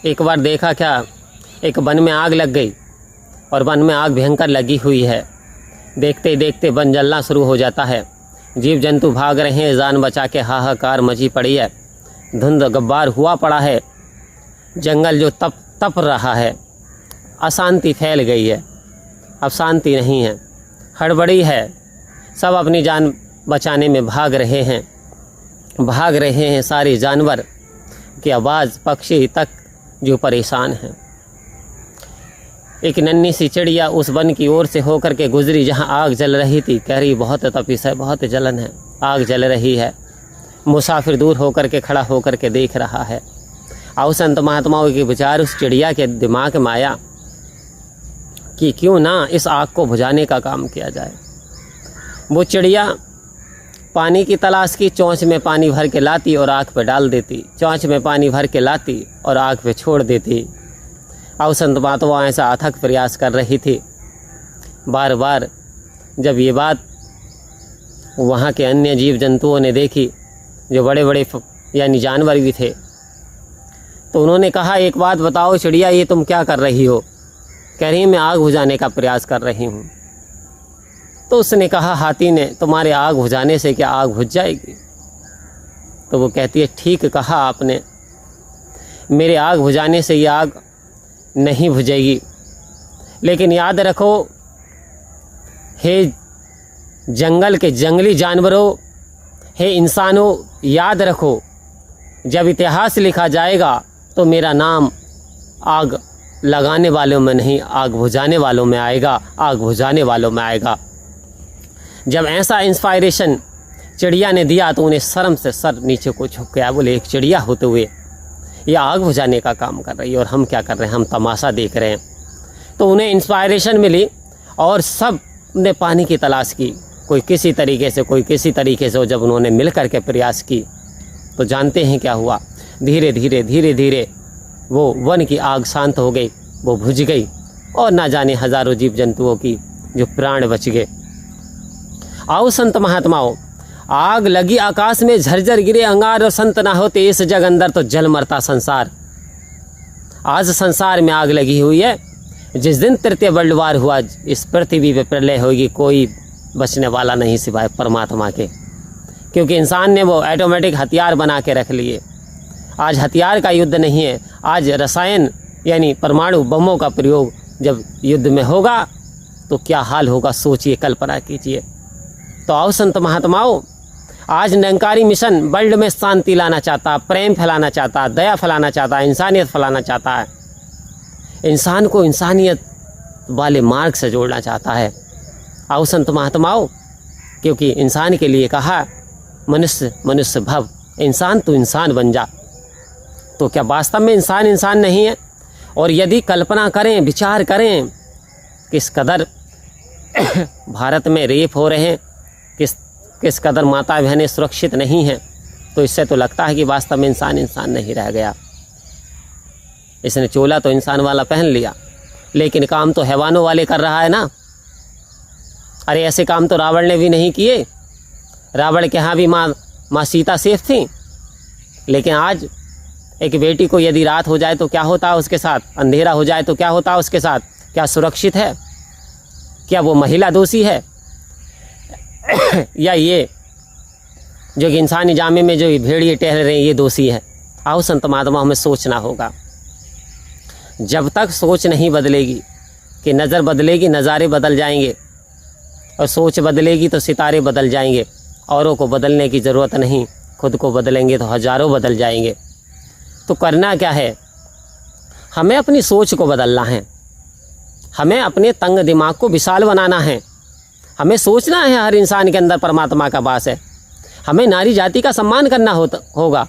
एक बार देखा क्या, एक वन में आग लग गई और वन में आग भयंकर लगी हुई है। देखते देखते वन जलना शुरू हो जाता है। जीव जंतु भाग रहे हैं, जान बचा के हाहाकार मची पड़ी है। धुंध गब्बार हुआ पड़ा है। जंगल जो तप रहा है, अशांति फैल गई है। अब शांति नहीं है, हड़बड़ी है। सब अपनी जान बचाने में भाग रहे हैं सारे जानवर की आवाज़, पक्षी तक जो परेशान हैं। एक नन्ही सी चिड़िया उस वन की ओर से होकर के गुजरी जहाँ आग जल रही थी। कह रही बहुत तपिश है, बहुत जलन है, आग जल रही है। मुसाफिर दूर होकर के खड़ा होकर के देख रहा है। और संत महात्माओं के विचार उस चिड़िया के दिमाग में आया कि क्यों ना इस आग को बुझाने का काम किया जाए। वो चिड़िया पानी की तलाश की, चोंच में पानी भर के लाती और आग पे डाल देती, चोंच में पानी भर के लाती और आग पे छोड़ देती। और संत महात्मा ऐसा अथक प्रयास कर रही थी। बार बार जब ये बात वहाँ के अन्य जीव जंतुओं ने देखी, जो बड़े बड़े यानी जानवर भी थे, तो उन्होंने कहा एक बात बताओ चिड़िया, ये तुम क्या कर रही हो? कह रही मैं आग बुझाने का प्रयास कर रही हूँ। तो उसने कहा हाथी ने, तुम्हारे आग बुझाने से क्या आग बुझ जाएगी? तो वो कहती है ठीक कहा आपने, मेरे आग बुझाने से ये आग नहीं बुझेगी। लेकिन याद रखो हे जंगल के जंगली जानवरों, हे इंसानों, याद रखो जब इतिहास लिखा जाएगा तो मेरा नाम आग लगाने वालों में नहीं, आग बुझाने वालों में आएगा, आग बुझाने वालों में आएगा। जब ऐसा इंस्पायरेशन चिड़िया ने दिया तो उन्हें शर्म से सर नीचे को झुक गया। बोले एक चिड़िया होते हुए ये आग बुझाने का काम कर रही है और हम क्या कर रहे हैं, हम तमाशा देख रहे हैं। तो उन्हें इंस्पायरेशन मिली और सब ने पानी की तलाश की, कोई किसी तरीके से, कोई किसी तरीके से। जब उन्होंने मिल कर के प्रयास की तो जानते हैं क्या हुआ? धीरे धीरे वो वन की आग शांत हो गई, वो बुझ गई और ना जाने हजारों जीव जंतुओं की जो प्राण बच गए। आओ संत महात्माओं, आग लगी आकाश में, झरझर गिरे अंगार और संत ना होते इस जग अंदर तो जल मरता संसार। आज संसार में आग लगी हुई है। जिस दिन तृतीय वर्ल्ड वार हुआ, इस पृथ्वी पे प्रलय होगी, कोई बचने वाला नहीं सिवाय परमात्मा के। क्योंकि इंसान ने वो ऑटोमेटिक हथियार बना के रख लिए। आज हथियार का युद्ध नहीं है, आज रसायन यानी परमाणु बमों का प्रयोग जब युद्ध में होगा तो क्या हाल होगा, सोचिए, कल्पना कीजिए। तो आओ संत महात्माओं, आज निरंकारी मिशन वर्ल्ड में शांति लाना चाहता, प्रेम फैलाना चाहता, दया फैलाना चाहता, इंसानियत फैलाना चाहता है, इंसान को इंसानियत वाले मार्ग से जोड़ना चाहता है। आओ संत महात्माओं, क्योंकि इंसान के लिए कहा मनुष्य मनुष्य भव, इंसान तो इंसान बन जा। तो क्या वास्तव में इंसान इंसान नहीं है? और यदि कल्पना करें, विचार करें किस कदर भारत में रेप हो रहे हैं, किस कदर माता बहनें सुरक्षित नहीं हैं, तो इससे तो लगता है कि वास्तव में इंसान इंसान नहीं रह गया। इसने चोला तो इंसान वाला पहन लिया, लेकिन काम तो हैवानों वाले कर रहा है ना। अरे ऐसे काम तो रावण ने भी नहीं किए। रावण के यहाँ भी माँ सीता सेफ थी, लेकिन आज एक बेटी को यदि रात हो जाए तो क्या होता है उसके साथ, अंधेरा हो जाए तो क्या होता है उसके साथ? क्या सुरक्षित है? क्या वो महिला दोषी है? या ये जो इंसानी जामे में जो भेड़िए टहल रहे हैं ये दोषी है? आओ संत महात्मा, हमें सोचना होगा। जब तक सोच नहीं बदलेगी कि नज़र बदलेगी, नज़ारे बदल जाएंगे, और सोच बदलेगी तो सितारे बदल जाएंगे। औरों को बदलने की ज़रूरत नहीं, खुद को बदलेंगे तो हज़ारों बदल जाएंगे। तो करना क्या है? हमें अपनी सोच को बदलना है, हमें अपने तंग दिमाग को विशाल बनाना है। हमें सोचना है हर इंसान के अंदर परमात्मा का वास है। हमें नारी जाति का सम्मान करना होगा,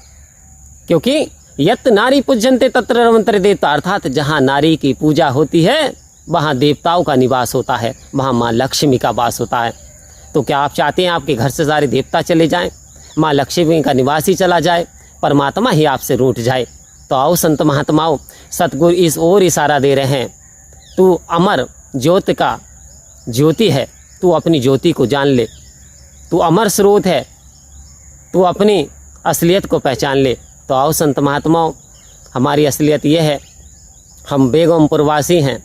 क्योंकि यत नारी पूज्यन्ते तत्र रमन्ते देवता, अर्थात जहाँ नारी की पूजा होती है वहाँ देवताओं का निवास होता है, वहाँ माँ लक्ष्मी का वास होता है। तो क्या आप चाहते हैं आपके घर से सारे देवता चले जाएं, माँ लक्ष्मी का निवास ही चला जाए, परमात्मा ही आपसे रूठ जाए? तो आओ संत महात्माओं, सतगुरु इस ओर इशारा दे रहे हैं। तू अमर ज्योत का ज्योति है, तू अपनी ज्योति को जान ले। तू अमर स्रोत है, तू अपनी असलियत को पहचान ले। तो आओ संत महात्माओं, हमारी असलियत ये है, हम बेगमपुरवासी हैं,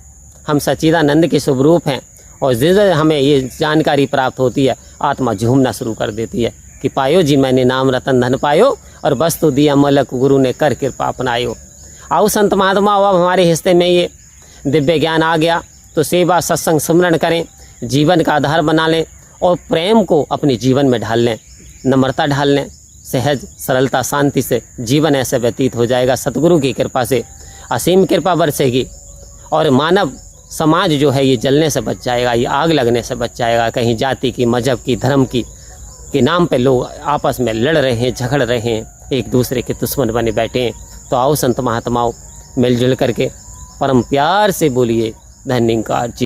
हम सच्चिदानंद के शुभ रूप हैं। और जिस हमें ये जानकारी प्राप्त होती है, आत्मा झूमना शुरू कर देती है कि पायो जी मैंने नाम रतन धन पायो, और वस्तु दिया मलक गुरु ने कर कृपा अपनायो। आओ संत महात्मा, अब हमारे हिस्से में ये दिव्य ज्ञान आ गया, तो सेवा सत्संग सिमरन करें, जीवन का आधार बना लें और प्रेम को अपने जीवन में ढाल लें, नम्रता ढाल लें। सहज सरलता शांति से जीवन ऐसे व्यतीत हो जाएगा। सतगुरु की कृपा से असीम कृपा बरसेगी और मानव समाज जो है ये जलने से बच जाएगा, ये आग लगने से बच जाएगा। कहीं जाति की, मजहब की, धर्म की के नाम पे लोग आपस में लड़ रहे हैं, झगड़ रहे हैं, एक दूसरे के दुश्मन बने बैठे हैं। तो आओ संत महात्माओं, मिलजुल करके परम प्यार से बोलिए धन्यवाद जी।